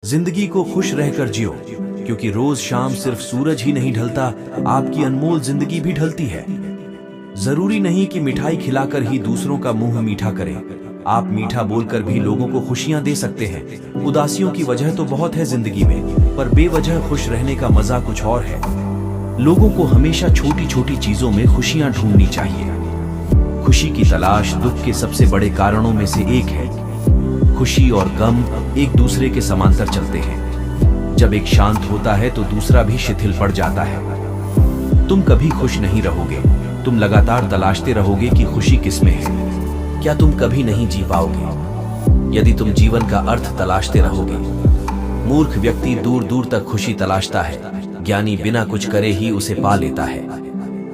जिंदगी को खुश रहकर जियो, क्योंकि रोज शाम सिर्फ सूरज ही नहीं ढलता, आपकी अनमोल जिंदगी भी ढलती है। जरूरी नहीं कि मिठाई खिलाकर ही दूसरों का मुंह मीठा करें, आप मीठा बोलकर भी लोगों को खुशियां दे सकते हैं। उदासियों की वजह तो बहुत है जिंदगी में, पर बेवजह खुश रहने का मजा कुछ और है। लोगों को हमेशा छोटी छोटी चीजों में खुशियां ढूंढनी चाहिए। खुशी की तलाश दुख के सबसे बड़े कारणों में से एक है। खुशी और गम एक दूसरे के समांतर चलते हैं। जब एक शांत होता है तो दूसरा भी शिथिल पड़ जाता है। तुम कभी खुश नहीं रहोगे, तुम लगातार तलाशते रहोगे कि खुशी किसमें है। क्या तुम कभी नहीं जी पाओगे यदि तुम जीवन का अर्थ तलाशते रहोगे? मूर्ख व्यक्ति दूर दूर तक खुशी तलाशता है, ज्ञानी बिना कुछ करे ही उसे पा लेता है।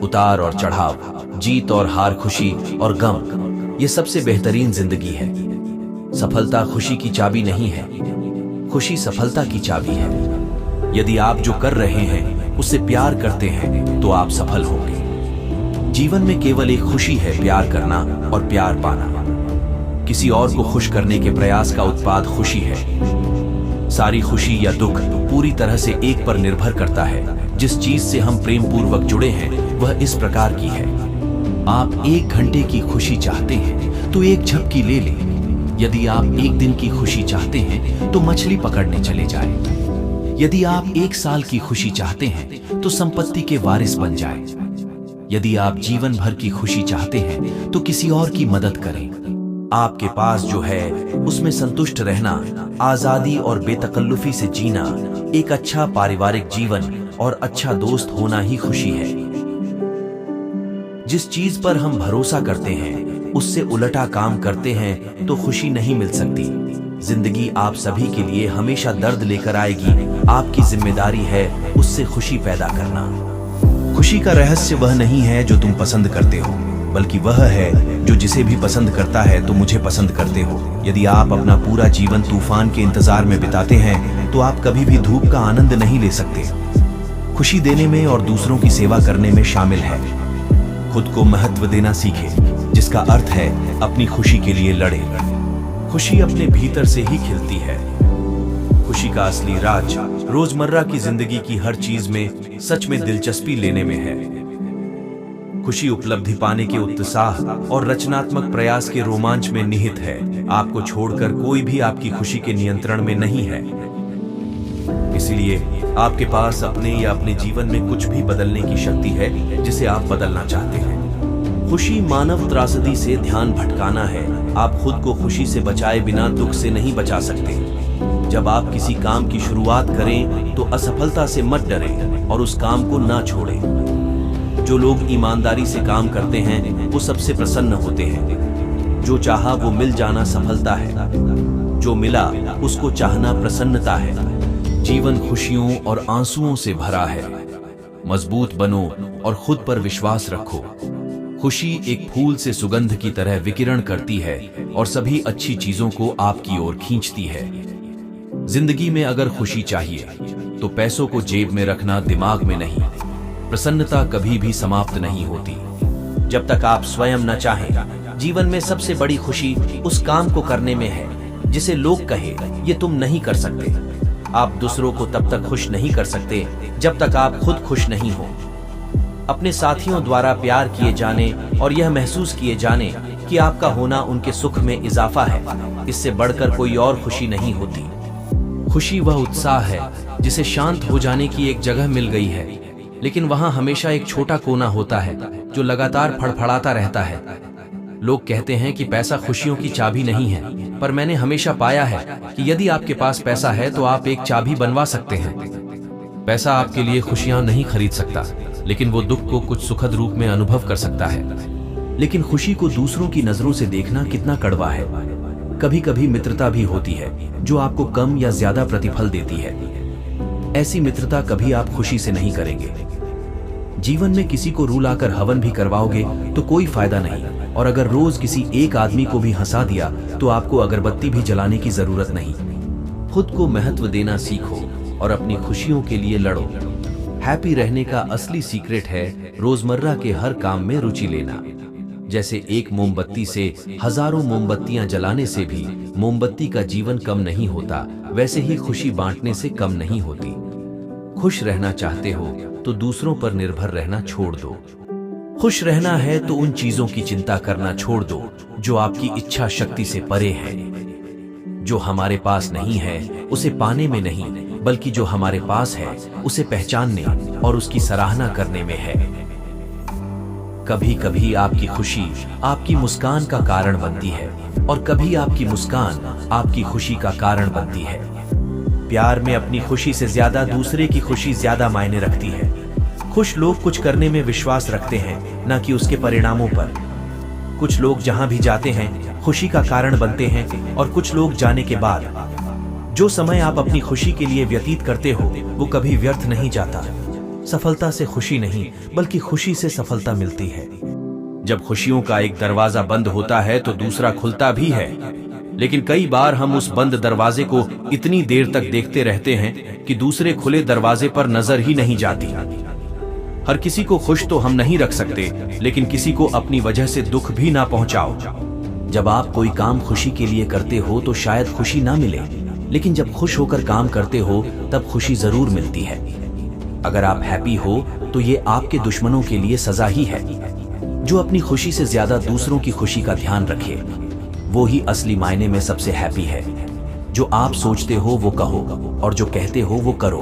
उतार और चढ़ाव, जीत और हार, खुशी और गम, ये सबसे बेहतरीन जिंदगी है। सफलता खुशी की चाबी नहीं है, खुशी सफलता की चाबी है। यदि आप जो कर रहे हैं उससे प्यार करते हैं तो आप सफल होंगे। जीवन में केवल एक खुशी है, प्यार करना और प्यार पाना। किसी और को खुश करने के प्रयास का उत्पाद खुशी है। सारी खुशी या दुख पूरी तरह से एक पर निर्भर करता है। जिस चीज से हम प्रेम पूर्वक जुड़े हैं वह इस प्रकार की है। आप 1 घंटे की खुशी चाहते हैं तो एक झपकी ले लें। यदि आप 1 दिन की खुशी चाहते हैं तो मछली पकड़ने चले जाएं। यदि आप 1 साल की खुशी चाहते हैं तो संपत्ति के वारिस बन जाएं। यदि आप जीवन भर की खुशी चाहते हैं तो किसी और की मदद करें। आपके पास जो है उसमें संतुष्ट रहना, आजादी और बेतकल्लुफी से जीना, एक अच्छा पारिवारिक जीवन और अच्छा दोस्त होना ही खुशी है। जिस चीज पर हम भरोसा करते हैं उससे उलटा काम करते हैं तो खुशी नहीं मिल सकती। जिंदगी आप सभी के लिए हमेशा दर्द लेकर आएगी, आपकी जिम्मेदारी है उससे खुशी पैदा करना। खुशी का रहस्य वह नहीं है जो तुम पसंद करते हो, बल्कि वह है जो जिसे भी पसंद करता है तो मुझे पसंद करते हो। यदि आप अपना पूरा जीवन तूफान के इंतजार में बिताते हैं तो आप कभी भी धूप का आनंद नहीं ले सकते। खुशी देने में और दूसरों की सेवा करने में शामिल है। खुद को महत्व देना सीखें, जिसका अर्थ है अपनी खुशी के लिए लड़े। खुशी अपने भीतर से ही खिलती है। खुशी का असली राज रोजमर्रा की जिंदगी की हर चीज में सच में दिलचस्पी लेने में है। खुशी उपलब्धि पाने के उत्साह और रचनात्मक प्रयास के रोमांच में निहित है। आपको छोड़कर कोई भी आपकी खुशी के नियंत्रण में नहीं है। इसलिए आपके पास अपने या अपने जीवन में कुछ भी बदलने की शक्ति है जिसे आप बदलना चाहते हैं। खुशी मानव त्रासदी से ध्यान भटकाना है। आप खुद को खुशी से बचाए बिना दुख से नहीं बचा सकते। जब आप किसी काम की शुरुआत करें तो असफलता से मत डरें और उस काम को ना छोड़ें। जो लोग ईमानदारी से काम करते हैं वो सबसे प्रसन्न होते हैं। जो चाहा वो मिल जाना सफलता है, जो मिला उसको चाहना प्रसन्नता है। जीवन खुशियों और आंसुओं से भरा है। मजबूत बनो और खुद पर विश्वास रखो। खुशी एक फूल से सुगंध की तरह विकिरण करती है और सभी अच्छी चीजों को आपकी ओर खींचती है। जिंदगी में अगर खुशी चाहिए तो पैसों को जेब में रखना, दिमाग में नहीं। प्रसन्नता कभी भी समाप्त नहीं होती जब तक आप स्वयं न चाहें। जीवन में सबसे बड़ी खुशी उस काम को करने में है जिसे लोग कहे ये तुम नहीं कर सकते। आप दूसरों को तब तक खुश नहीं कर सकते जब तक आप खुद खुश नहीं हो। अपने साथियों द्वारा प्यार किए जाने और यह महसूस किए जाने कि आपका होना उनके सुख में इजाफा है, इससे बढ़कर कोई और खुशी नहीं होती। खुशी वह उत्साह है जिसे शांत हो जाने की एक जगह मिल गई है, लेकिन वहां हमेशा एक छोटा कोना होता है जो लगातार फड़फड़ाता रहता है। लोग कहते हैं कि पैसा खुशियों की चाबी नहीं है, पर मैंने हमेशा पाया है कि यदि आपके पास पैसा है तो आप एक चाबी बनवा सकते हैं। पैसा आपके लिए खुशियां नहीं खरीद सकता, लेकिन वो दुख को कुछ सुखद रूप में अनुभव कर सकता है। लेकिन खुशी को दूसरों की नजरों से देखना कितना कड़वा है। कभी कभी मित्रता भी होती है जो आपको कम या ज्यादा प्रतिफल देती है। ऐसी मित्रता कभी आप खुशी से नहीं करेंगे। जीवन में किसी को रुलाकर हवन भी करवाओगे तो कोई फायदा नहीं, और अगर रोज किसी एक आदमी को भी हंसा दिया तो आपको अगरबत्ती भी जलाने की जरूरत नहीं। खुद को महत्व देना सीखो और अपनी खुशियों के लिए लड़ो। हैप्पी रहने का असली सीक्रेट है रोजमर्रा के हर काम में रुचि लेना। जैसे एक मोमबत्ती से हजारों मोमबत्तियां जलाने से भी मोमबत्ती का जीवन कम नहीं होता, वैसे ही खुशी बांटने से कम नहीं होती। खुश रहना चाहते हो तो दूसरों पर निर्भर रहना छोड़ दो। खुश रहना है तो उन चीजों की चिंता करना छोड़ दो जो आपकी इच्छा शक्ति से परे है। जो हमारे पास नहीं है उसे पाने में नहीं, बल्कि जो हमारे पास है उसे पहचानने और उसकी सराहना करने में है। कभी कभी आपकी खुशी आपकी मुस्कान का कारण बनती है और कभी आपकी मुस्कान आपकी खुशी का कारण बनती है। प्यार में अपनी खुशी से ज्यादा दूसरे की खुशी ज्यादा मायने रखती है। खुश लोग कुछ करने में विश्वास रखते हैं, न कि उसके परिणामों पर। कुछ लोग जहां भी जाते हैं खुशी का कारण बनते हैं और कुछ लोग जाने के बाद जो समय आप अपनी खुशी के लिए व्यतीत करते हो वो कभी व्यर्थ नहीं जाता। सफलता से खुशी नहीं बल्कि खुशी से सफलता मिलती है। जब खुशियों का एक दरवाजा बंद होता है तो दूसरा खुलता भी है, लेकिन कई बार हम उस बंद दरवाजे को इतनी देर तक देखते रहते हैं कि दूसरे खुले दरवाजे पर नजर ही नहीं जाती। हर किसी को खुश तो हम नहीं रख सकते, लेकिन किसी को अपनी वजह से दुख भी ना पहुंचाओ। जब आप कोई काम खुशी के लिए करते हो तो शायद खुशी ना मिले, लेकिन जब खुश होकर काम करते हो तब खुशी जरूर मिलती है। अगर आप हैप्पी हो तो ये आपके दुश्मनों के लिए सजा ही है। जो अपनी खुशी से ज्यादा दूसरों की खुशी का ध्यान रखे वो ही असली मायने में सबसे हैप्पी है। जो आप सोचते हो वो कहो और जो कहते हो वो करो।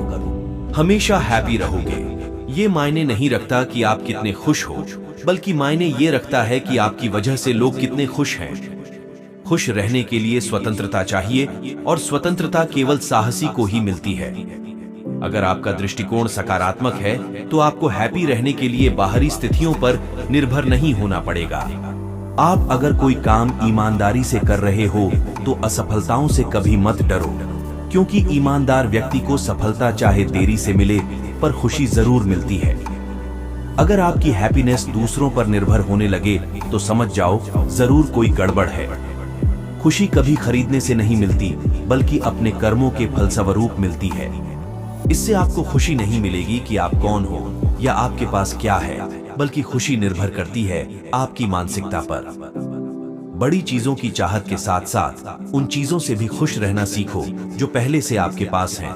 हमेशा हैप्पी रहोगे ये मायने नहीं रखता कि आप कितने खुश हो, बल्कि मायने ये रखता है कि आपकी वजह से लोग कितने खुश हैं। खुश रहने के लिए स्वतंत्रता चाहिए और स्वतंत्रता केवल साहसी को ही मिलती है। अगर आपका दृष्टिकोण सकारात्मक है तो आपको हैप्पी रहने के लिए बाहरी स्थितियों पर निर्भर नहीं होना पड़ेगा। आप अगर कोई काम ईमानदारी से कर रहे हो तो असफलताओं से कभी मत डरो, क्योंकि ईमानदार व्यक्ति को सफलता चाहे देरी से मिले पर खुशी जरूर मिलती है। अगर आपकी हैप्पीनेस दूसरों पर निर्भर होने लगे तो समझ जाओ जरूर कोई गड़बड़ है। खुशी कभी खरीदने से नहीं मिलती, बल्कि अपने कर्मों के फलस्वरूप मिलती है। इससे आपको खुशी नहीं मिलेगी कि आप कौन हो या आपके पास क्या है, बल्कि खुशी निर्भर करती है आपकी मानसिकता पर। बड़ी चीजों की चाहत के साथ साथ उन चीजों से भी खुश रहना सीखो जो पहले से आपके पास हैं।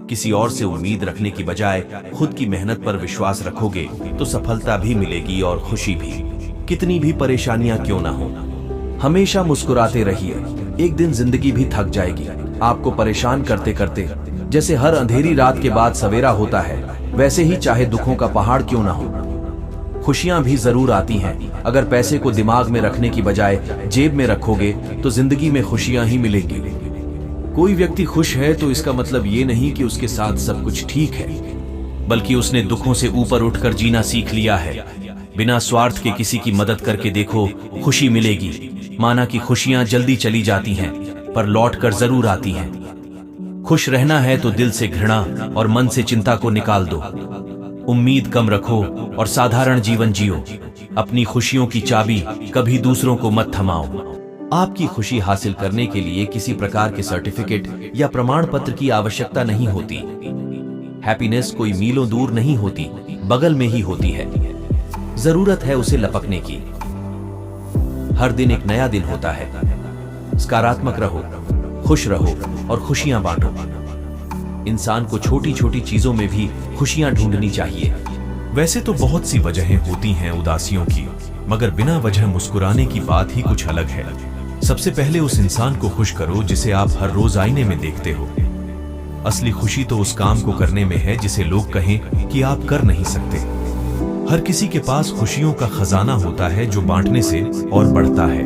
किसी और से उम्मीद रखने की बजाय खुद की मेहनत पर विश्वास रखोगे तो सफलता भी मिलेगी और खुशी भी, कितनी भी परेशानियां क्यों ना हो। हमेशा मुस्कुराते रहिए, एक दिन जिंदगी भी थक जाएगी आपको परेशान करते करते। जैसे हर अंधेरी रात के बाद सवेरा होता है, वैसे ही चाहे दुखों का पहाड़ क्यों ना हो, खुशियां भी जरूर आती हैं। अगर पैसे को दिमाग में रखने की बजाय जेब में रखोगे तो जिंदगी में खुशियां ही मिलेंगी। कोई व्यक्ति खुश है तो इसका मतलब ये नहीं कि उसके साथ सब कुछ ठीक है, बल्कि उसने दुखों से ऊपर उठकर जीना सीख लिया है। बिना स्वार्थ के किसी की मदद करके देखो, खुशी मिलेगी। माना कि खुशियां जल्दी चली जाती हैं पर लौट कर जरूर आती हैं। खुश रहना है तो दिल से घृणा और मन से चिंता को निकाल दो। उम्मीद कम रखो और साधारण जीवन जियो। अपनी खुशियों की चाबी कभी दूसरों को मत थमाओ। आपकी खुशी हासिल करने के लिए किसी प्रकार के सर्टिफिकेट या प्रमाण पत्र की आवश्यकता नहीं होती। हैप्पीनेस कोई मीलों दूर नहीं होती, बगल में ही होती है। जरूरत है उसे लपकने की। हर दिन एक नया दिन होता है। सकारात्मक रहो, खुश रहो और खुशियां बांटो। इंसान को छोटी छोटी चीजों में भी खुशियां ढूंढनी चाहिए। वैसे तो बहुत सी वजहें होती हैं उदासियों की, मगर बिना वजह मुस्कुराने की बात ही कुछ अलग है। सबसे पहले उस इंसान को खुश करो जिसे आप हर रोज आईने में देखते हो। असली खुशी तो उस काम को करने में है जिसे लोग कहें कि आप कर नहीं सकते। हर किसी के पास खुशियों का खजाना होता है जो बांटने से और बढ़ता है।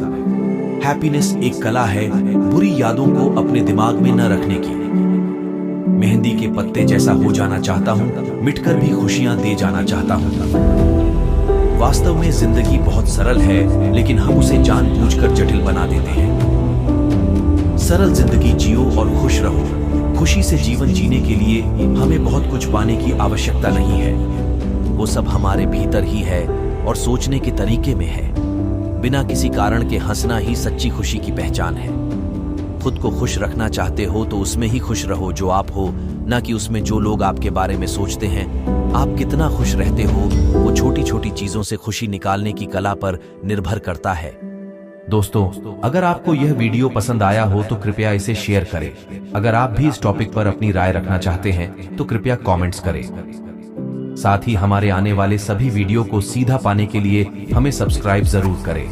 हैप्पीनेस एक कला है बुरी यादों को अपने दिमाग में न रखने की। मेहंदी के पत्ते जैसा हो जाना चाहता हूँ, मिटकर भी खुशियां दे जाना चाहता हूँ। वास्तव में जिंदगी बहुत सरल है, लेकिन हम उसे जानबूझकर जटिल बना देते हैं। सरल जिंदगी जियो और खुश रहो। खुशी से जीवन जीने के लिए हमें बहुत कुछ पाने की आवश्यकता नहीं है, वो सब हमारे भीतर ही है और सोचने के तरीके में है। बिना किसी कारण के हंसना ही सच्ची खुशी की पहचान है। खुद को खुश रखना चाहते हो तो उसमें ही खुश रहो जो आप हो, ना कि उसमें जो लोग आपके बारे में सोचते हैं। आप कितना खुश रहते हो वो छोटी छोटी चीजों से खुशी निकालने की कला पर निर्भर करता है। दोस्तों, अगर आपको यह वीडियो पसंद आया हो तो कृपया इसे शेयर करें। अगर आप भी इस टॉपिक पर अपनी राय रखना चाहते हैं तो कृपया कमेंट्स करें। साथ ही हमारे आने वाले सभी वीडियो को सीधा पाने के लिए हमें सब्सक्राइब जरूर करें।